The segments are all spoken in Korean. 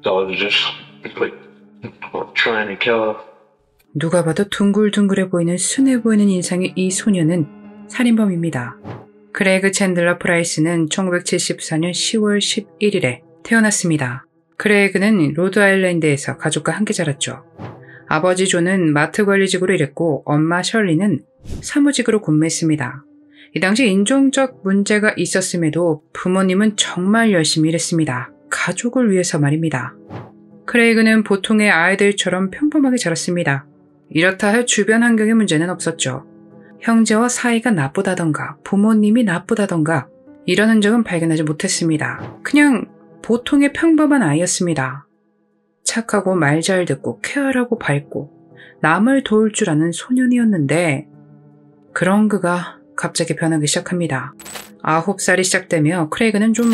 So I was just like trying to kill her. 누가 봐도 둥글둥글해 보이는 순해 보이는 인상의 이 소녀는 살인범입니다. 크레이그 챈들러 프라이스는 1974년 10월 11일에 태어났습니다. 크레이그는 로드아일랜드에서 가족과 함께 자랐죠. 아버지 존은 마트 관리직으로 일했고 엄마 셜리는 사무직으로 근무했습니다. 이 당시 인종적 문제가 있었음에도 부모님은 정말 열심히 일했습니다. 가족을 위해서 말입니다. 크레이그는 보통의 아이들처럼 평범하게 자랐습니다. 이렇다 할 주변 환경의 문제는 없었죠. 형제와 사이가 나쁘다던가 부모님이 나쁘다던가 이런 흔적은 발견하지 못했습니다. 그냥 보통의 평범한 아이였습니다. 착하고 말 잘 듣고 쾌활하고 밝고 남을 도울 줄 아는 소년이었는데 그런 그가 갑자기 변하기 시작합니다. 9살이 시작되며 크레이그는 좀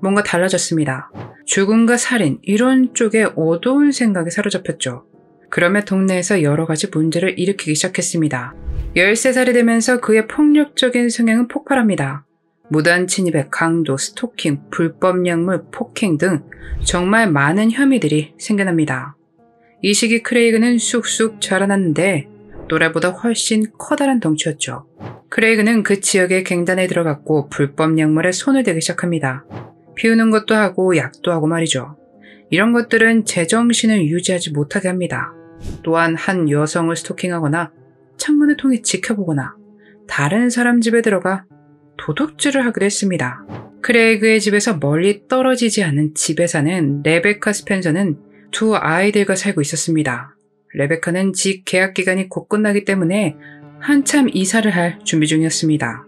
뭔가 달라졌습니다. 죽음과 살인 이런 쪽에 어두운 생각에 사로잡혔죠. 그러며 동네에서 여러 가지 문제를 일으키기 시작했습니다. 13살이 되면서 그의 폭력적인 성향은 폭발합니다. 무단 침입의 강도, 스토킹, 불법 약물, 폭행 등 정말 많은 혐의들이 생겨납니다. 이 시기 크레이그는 쑥쑥 자라났는데 또래보다 훨씬 커다란 덩치였죠. 크레이그는 그 지역의 갱단에 들어갔고 불법 약물에 손을 대기 시작합니다. 피우는 것도 하고 약도 하고 말이죠. 이런 것들은 제정신을 유지하지 못하게 합니다. 또한 한 여성을 스토킹하거나 창문을 통해 지켜보거나 다른 사람 집에 들어가 도둑질을 하기도 했습니다. 크레이그의 집에서 멀리 떨어지지 않은 집에 사는 레베카 스펜서는 두 아이들과 살고 있었습니다. 레베카는 집 계약 기간이 곧 끝나기 때문에 한참 이사를 할 준비 중이었습니다.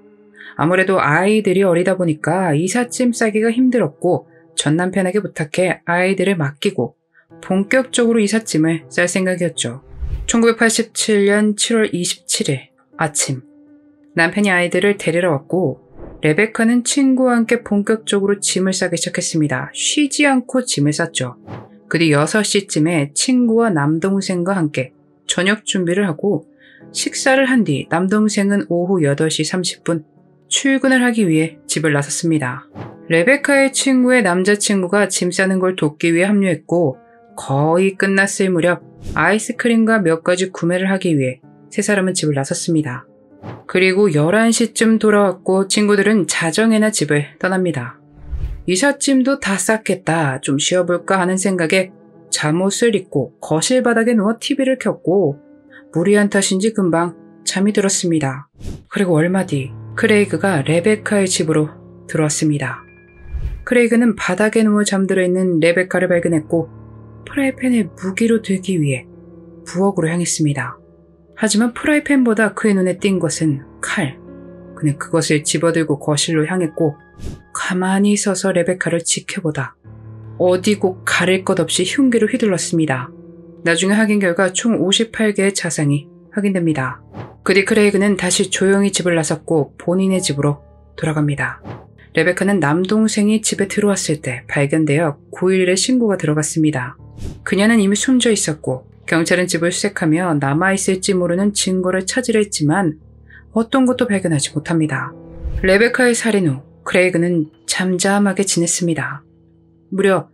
아무래도 아이들이 어리다 보니까 이삿짐 싸기가 힘들었고 전 남편에게 부탁해 아이들을 맡기고 본격적으로 이삿짐을 쌀 생각이었죠. 1987년 7월 27일 아침 남편이 아이들을 데리러 왔고 레베카는 친구와 함께 본격적으로 짐을 싸기 시작했습니다. 쉬지 않고 짐을 쌌죠. 그 뒤 6시쯤에 친구와 남동생과 함께 저녁 준비를 하고 식사를 한 뒤 남동생은 오후 8시 30분 출근을 하기 위해 집을 나섰습니다. 레베카의 친구의 남자친구가 짐 싸는 걸 돕기 위해 합류했고 거의 끝났을 무렵 아이스크림과 몇 가지 구매를 하기 위해 세 사람은 집을 나섰습니다. 그리고 11시쯤 돌아왔고 친구들은 자정에나 집을 떠납니다. 이삿짐도 다 쌌겠다, 좀 쉬어볼까 하는 생각에 잠옷을 입고 거실 바닥에 누워 TV를 켰고 무리한 탓인지 금방 잠이 들었습니다. 그리고 얼마 뒤 크레이그가 레베카의 집으로 들어왔습니다. 크레이그는 바닥에 누워 잠들어 있는 레베카를 발견했고 프라이팬에 무기로 들기 위해 부엌으로 향했습니다. 하지만 프라이팬보다 그의 눈에 띈 것은 칼. 그는 그것을 집어들고 거실로 향했고 가만히 서서 레베카를 지켜보다 어디고 가릴 것 없이 흉기로 휘둘렀습니다. 나중에 확인 결과 총 58개의 자상이 확인됩니다. 그 뒤 크레이그는 다시 조용히 집을 나섰고 본인의 집으로 돌아갑니다. 레베카는 남동생이 집에 들어왔을 때 발견되어 911에 신고가 들어갔습니다. 그녀는 이미 숨져 있었고 경찰은 집을 수색하며 남아있을지 모르는 증거를 찾으려 했지만 어떤 것도 발견하지 못합니다. 레베카의 살인 후 크레이그는 잠잠하게 지냈습니다. 무려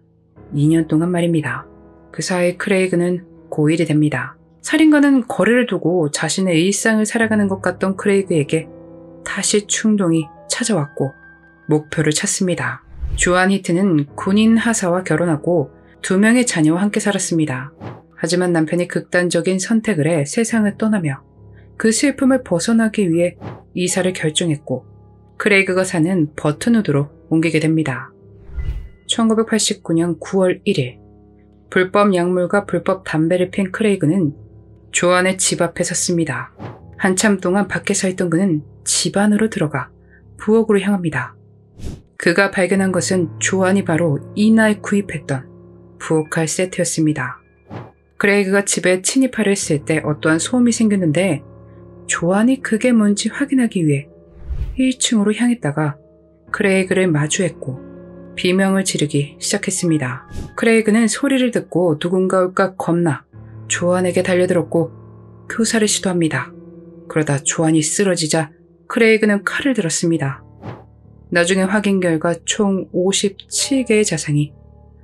2년 동안 말입니다. 그 사이 크레이그는 고1이 됩니다. 살인과는 거리를 두고 자신의 일상을 살아가는 것 같던 크레이그에게 다시 충동이 찾아왔고 목표를 찾습니다. 조안 히트는 군인 하사와 결혼하고 2명의 자녀와 함께 살았습니다. 하지만 남편이 극단적인 선택을 해 세상을 떠나며 그 슬픔을 벗어나기 위해 이사를 결정했고 크레이그가 사는 버튼우드로 옮기게 됩니다. 1989년 9월 1일 불법 약물과 불법 담배를 핀 크레이그는 조안의 집 앞에 섰습니다. 한참 동안 밖에 서 있던 그는 집 안으로 들어가 부엌으로 향합니다. 그가 발견한 것은 조안이 바로 이날 구입했던 부엌칼 세트였습니다. 크레이그가 집에 침입하려 했을 때 어떠한 소음이 생겼는데 조안이 그게 뭔지 확인하기 위해 1층으로 향했다가 크레이그를 마주했고 비명을 지르기 시작했습니다. 크레이그는 소리를 듣고 누군가 올까 겁나 조안에게 달려들었고 교사를 시도합니다. 그러다 조안이 쓰러지자 크레이그는 칼을 들었습니다. 나중에 확인 결과 총 57개의 자상이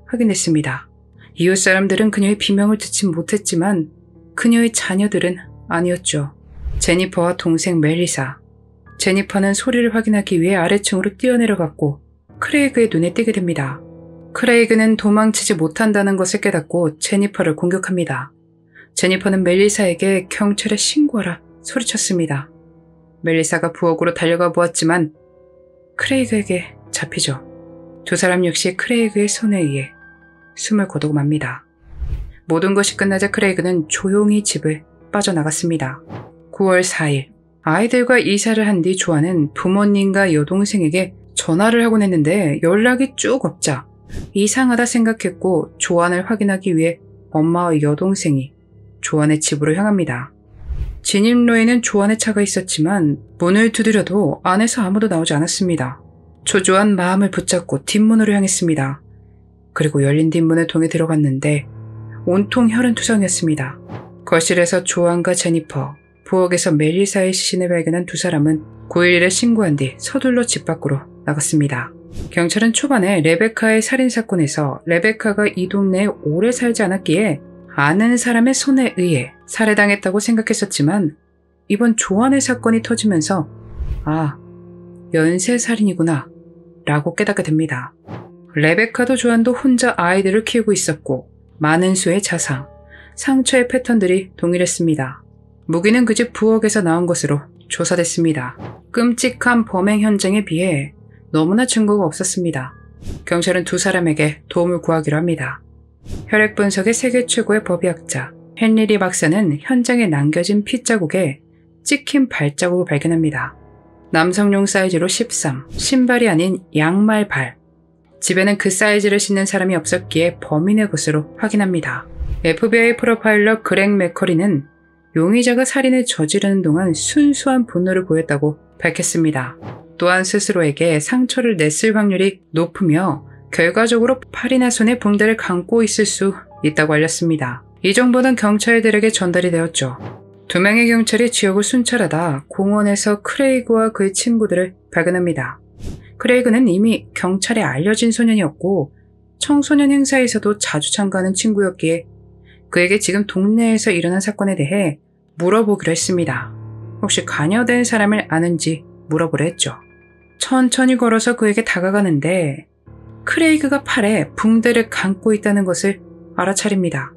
확인됐습니다. 이웃 사람들은 그녀의 비명을 듣지 못했지만 그녀의 자녀들은 아니었죠. 제니퍼와 동생 멜리사. 제니퍼는 소리를 확인하기 위해 아래층으로 뛰어내려갔고 크레이그의 눈에 띄게 됩니다. 크레이그는 도망치지 못한다는 것을 깨닫고 제니퍼를 공격합니다. 제니퍼는 멜리사에게 경찰에 신고하라 소리쳤습니다. 멜리사가 부엌으로 달려가 보았지만 크레이그에게 잡히죠. 두 사람 역시 크레이그의 손에 의해 숨을 거두고 맙니다. 모든 것이 끝나자 크레이그는 조용히 집을 빠져나갔습니다. 9월 4일 아이들과 이사를 한 뒤 조안은 부모님과 여동생에게 전화를 하곤 했는데 연락이 쭉 없자 이상하다 생각했고 조안을 확인하기 위해 엄마와 여동생이 조안의 집으로 향합니다. 진입로에는 조안의 차가 있었지만 문을 두드려도 안에서 아무도 나오지 않았습니다. 초조한 마음을 붙잡고 뒷문으로 향했습니다. 그리고 열린 뒷문을 통해 들어갔는데 온통 혈흔투성이었습니다. 거실에서 조안과 제니퍼, 부엌에서 멜리사의 시신을 발견한 두 사람은 911에 신고한 뒤 서둘러 집 밖으로 나갔습니다. 경찰은 초반에 레베카의 살인사건에서 레베카가 이 동네에 오래 살지 않았기에 아는 사람의 손에 의해 살해당했다고 생각했었지만 이번 조안의 사건이 터지면서 연쇄살인이구나 라고 깨닫게 됩니다. 레베카도 조안도 혼자 아이들을 키우고 있었고 많은 수의 자상, 상처의 패턴들이 동일했습니다. 무기는 그 집 부엌에서 나온 것으로 조사됐습니다. 끔찍한 범행 현장에 비해 너무나 증거가 없었습니다. 경찰은 두 사람에게 도움을 구하기로 합니다. 혈액 분석의 세계 최고의 법의학자 헨리 박사는 현장에 남겨진 핏자국에 찍힌 발자국을 발견합니다. 남성용 사이즈로 13, 신발이 아닌 양말 발. 집에는 그 사이즈를 신는 사람이 없었기에 범인의 것으로 확인합니다. FBI 프로파일러 그렉 맥커리는 용의자가 살인을 저지르는 동안 순수한 분노를 보였다고 밝혔습니다. 또한 스스로에게 상처를 냈을 확률이 높으며 결과적으로 팔이나 손에 붕대를 감고 있을 수 있다고 알렸습니다. 이 정보는 경찰들에게 전달이 되었죠. 두 명의 경찰이 지역을 순찰하다 공원에서 크레이그와 그의 친구들을 발견합니다. 크레이그는 이미 경찰에 알려진 소년이었고 청소년 행사에서도 자주 참가하는 친구였기에 그에게 지금 동네에서 일어난 사건에 대해 물어보기로 했습니다. 혹시 관여된 사람을 아는지 물어보려 했죠. 천천히 걸어서 그에게 다가가는데 크레이그가 팔에 붕대를 감고 있다는 것을 알아차립니다.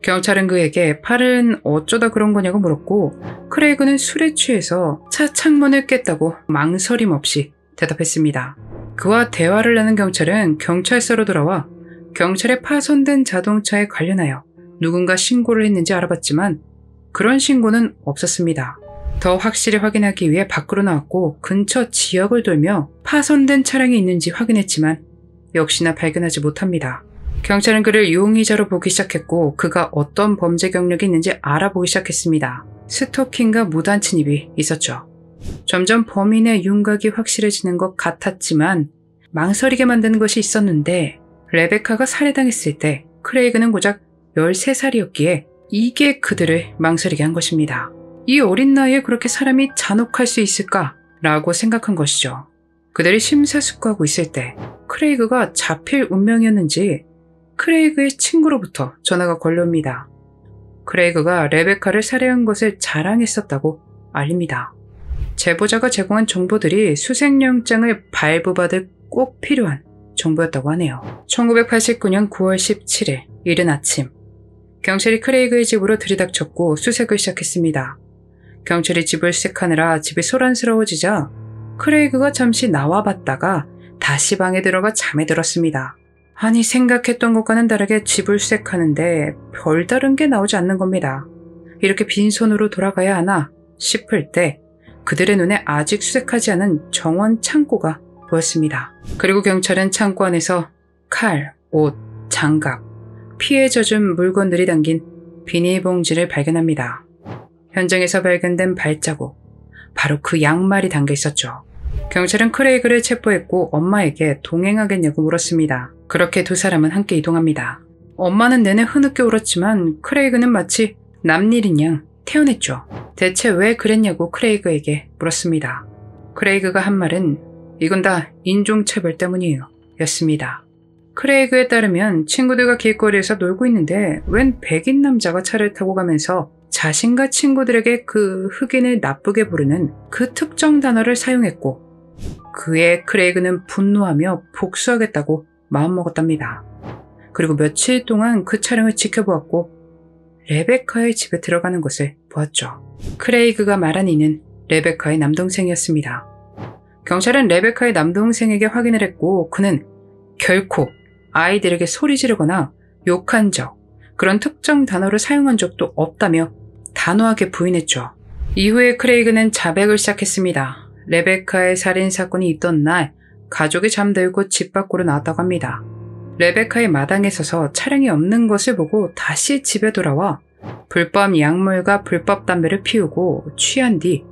경찰은 그에게 팔은 어쩌다 그런 거냐고 물었고 크레이그는 술에 취해서 차 창문을 깼다고 망설임 없이 대답했습니다. 그와 대화를 나눈 경찰은 경찰서로 돌아와 경찰의 파손된 자동차에 관련하여 누군가 신고를 했는지 알아봤지만 그런 신고는 없었습니다. 더 확실히 확인하기 위해 밖으로 나왔고 근처 지역을 돌며 파손된 차량이 있는지 확인했지만 역시나 발견하지 못합니다. 경찰은 그를 용의자로 보기 시작했고 그가 어떤 범죄 경력이 있는지 알아보기 시작했습니다. 스토킹과 무단 침입이 있었죠. 점점 범인의 윤곽이 확실해지는 것 같았지만 망설이게 만드는 것이 있었는데 레베카가 살해당했을 때 크레이그는 고작 13살이었기에 이게 그들을 망설이게 한 것입니다. 이 어린 나이에 그렇게 사람이 잔혹할 수 있을까? 라고 생각한 것이죠. 그들이 심사숙고하고 있을 때 크레이그가 잡힐 운명이었는지 크레이그의 친구로부터 전화가 걸려옵니다. 크레이그가 레베카를 살해한 것을 자랑했었다고 알립니다. 제보자가 제공한 정보들이 수색영장을 발부받을 꼭 필요한 정보였다고 하네요. 1989년 9월 17일 이른 아침 경찰이 크레이그의 집으로 들이닥쳤고 수색을 시작했습니다. 경찰이 집을 수색하느라 집이 소란스러워지자 크레이그가 잠시 나와봤다가 다시 방에 들어가 잠에 들었습니다. 아니 생각했던 것과는 다르게 집을 수색하는데 별다른 게 나오지 않는 겁니다. 이렇게 빈손으로 돌아가야 하나 싶을 때 그들의 눈에 아직 수색하지 않은 정원 창고가 보였습니다. 그리고 경찰은 창고 안에서 칼, 옷, 장갑, 피에 젖은 물건들이 담긴 비닐봉지를 발견합니다. 현장에서 발견된 발자국, 바로 그 양말이 담겨 있었죠. 경찰은 크레이그를 체포했고 엄마에게 동행하겠냐고 물었습니다. 그렇게 두 사람은 함께 이동합니다. 엄마는 내내 흐느껴 울었지만 크레이그는 마치 남일인 양 태어났죠. 대체 왜 그랬냐고 크레이그에게 물었습니다. 크레이그가 한 말은 이건 다 인종차별 때문이에요 였습니다. 크레이그에 따르면 친구들과 길거리에서 놀고 있는데 웬 백인 남자가 차를 타고 가면서 자신과 친구들에게 그 흑인을 나쁘게 부르는 그 특정 단어를 사용했고 그에 크레이그는 분노하며 복수하겠다고 마음먹었답니다. 그리고 며칠 동안 그 차량을 지켜보았고 레베카의 집에 들어가는 것을 보았죠. 크레이그가 말한 이는 레베카의 남동생이었습니다. 경찰은 레베카의 남동생에게 확인을 했고 그는 결코 아이들에게 소리 지르거나 욕한 적, 그런 특정 단어를 사용한 적도 없다며 단호하게 부인했죠. 이후에 크레이그는 자백을 시작했습니다. 레베카의 살인사건이 있던 날 가족이 잠들고 집 밖으로 나왔다고 합니다. 레베카의 마당에 서서 차량이 없는 것을 보고 다시 집에 돌아와 불법 약물과 불법 담배를 피우고 취한 뒤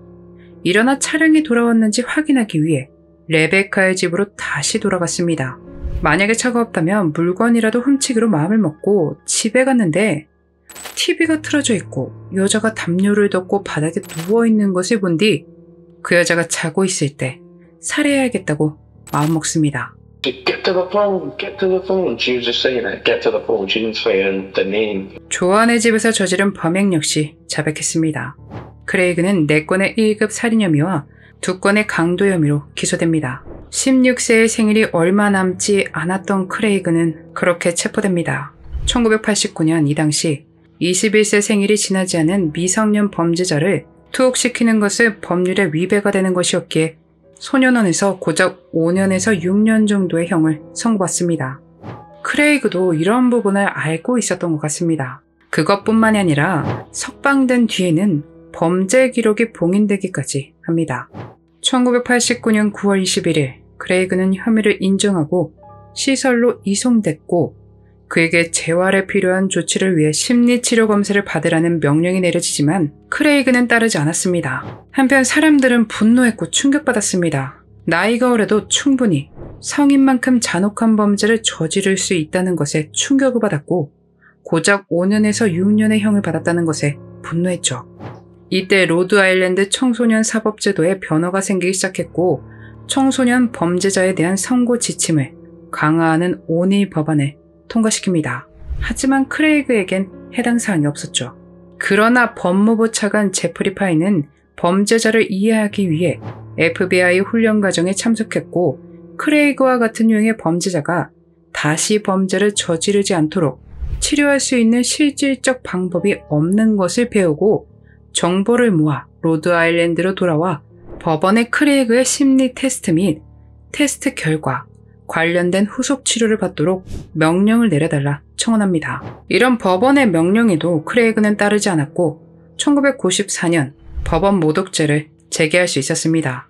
일어나 차량이 돌아왔는지 확인하기 위해 레베카의 집으로 다시 돌아갔습니다. 만약에 차가 없다면 물건이라도 훔치기로 마음을 먹고 집에 갔는데 TV가 틀어져 있고 여자가 담요를 덮고 바닥에 누워있는 것을 본 뒤 그 여자가 자고 있을 때 살해해야겠다고 마음먹습니다. Get to the phone, get to the phone. She was just saying that, get to the phone. She didn't say the name. 조안의 집에서 저지른 범행 역시 자백했습니다. 크레이그는 4건의 1급 살인 혐의와 2건의 강도 혐의로 기소됩니다. 16세의 생일이 얼마 남지 않았던 크레이그는 그렇게 체포됩니다. 1989년 이 당시 21세 생일이 지나지 않은 미성년 범죄자를 투옥시키는 것은 법률에 위배가 되는 것이었기에 소년원에서 고작 5년에서 6년 정도의 형을 선고받습니다. 크레이그도 이런 부분을 알고 있었던 것 같습니다. 그것뿐만이 아니라 석방된 뒤에는 범죄 기록이 봉인되기까지 합니다. 1989년 9월 21일 크레이그는 혐의를 인정하고 시설로 이송됐고 그에게 재활에 필요한 조치를 위해 심리치료 검사를 받으라는 명령이 내려지지만 크레이그는 따르지 않았습니다. 한편 사람들은 분노했고 충격받았습니다. 나이가 어려도 충분히 성인만큼 잔혹한 범죄를 저지를 수 있다는 것에 충격을 받았고 고작 5년에서 6년의 형을 받았다는 것에 분노했죠. 이때 로드아일랜드 청소년 사법제도에 변화가 생기기 시작했고 청소년 범죄자에 대한 선고 지침을 강화하는 오닐 법안을 통과시킵니다. 하지만 크레이그에겐 해당 사항이 없었죠. 그러나 법무부 차관 제프리 파이는 범죄자를 이해하기 위해 FBI 훈련 과정에 참석했고 크레이그와 같은 유형의 범죄자가 다시 범죄를 저지르지 않도록 치료할 수 있는 실질적 방법이 없는 것을 배우고 정보를 모아 로드아일랜드로 돌아와 법원에 크레이그의 심리 테스트 및 테스트 결과, 관련된 후속 치료를 받도록 명령을 내려달라 청원합니다. 이런 법원의 명령에도 크레이그는 따르지 않았고 1994년 법원 모독죄를 제기할 수 있었습니다.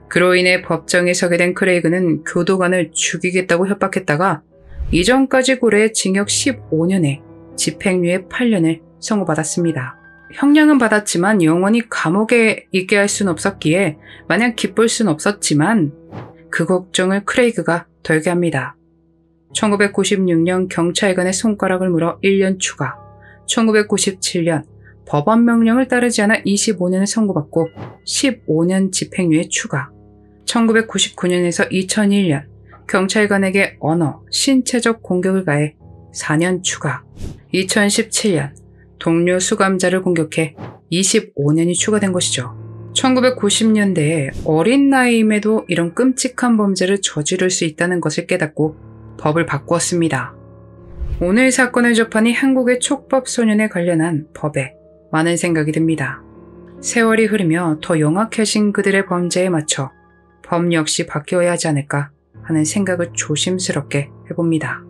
그로 인해 법정에 서게 된 크레이그는 교도관을 죽이겠다고 협박했다가 이전까지 고려해 징역 15년에 집행유예 8년을 선고받았습니다. 형량은 받았지만 영원히 감옥에 있게 할 수는 없었기에 마냥 기쁠 수는 없었지만 그 걱정을 크레이그가 덜게 합니다. 1996년 경찰관의 손가락을 물어 1년 추가, 1997년 법원 명령을 따르지 않아 25년을 선고받고 15년 집행유예 추가, 1999년에서 2001년 경찰관에게 언어, 신체적 공격을 가해 4년 추가, 2017년 동료 수감자를 공격해 25년이 추가된 것이죠. 1990년대에 어린 나이임에도 이런 끔찍한 범죄를 저지를 수 있다는 것을 깨닫고 법을 바꾸었습니다. 오늘 사건을 접하니 한국의 촉법 소년에 관련한 법에 많은 생각이 듭니다. 세월이 흐르며 더 영악해진 그들의 범죄에 맞춰 법 역시 바뀌어야 하지 않을까 하는 생각을 조심스럽게 해봅니다.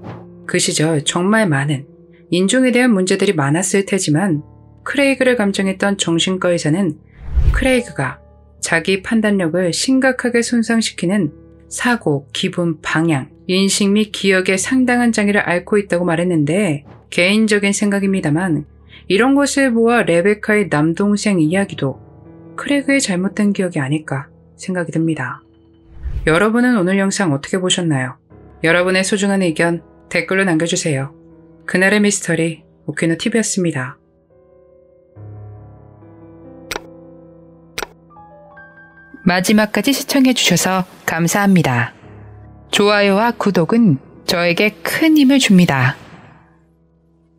그 시절 정말 많은 인종에 대한 문제들이 많았을 테지만 크레이그를 감정했던 정신과 의사는 크레이그가 자기 판단력을 심각하게 손상시키는 사고, 기분, 방향, 인식 및 기억에 상당한 장애를 앓고 있다고 말했는데 개인적인 생각입니다만 이런 것을 보아 레베카의 남동생 이야기도 크레이그의 잘못된 기억이 아닐까 생각이 듭니다. 여러분은 오늘 영상 어떻게 보셨나요? 여러분의 소중한 의견 댓글로 남겨주세요. 그날의 미스터리 오키노TV였습니다. 마지막까지 시청해주셔서 감사합니다. 좋아요와 구독은 저에게 큰 힘을 줍니다.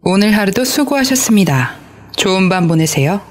오늘 하루도 수고하셨습니다. 좋은 밤 보내세요.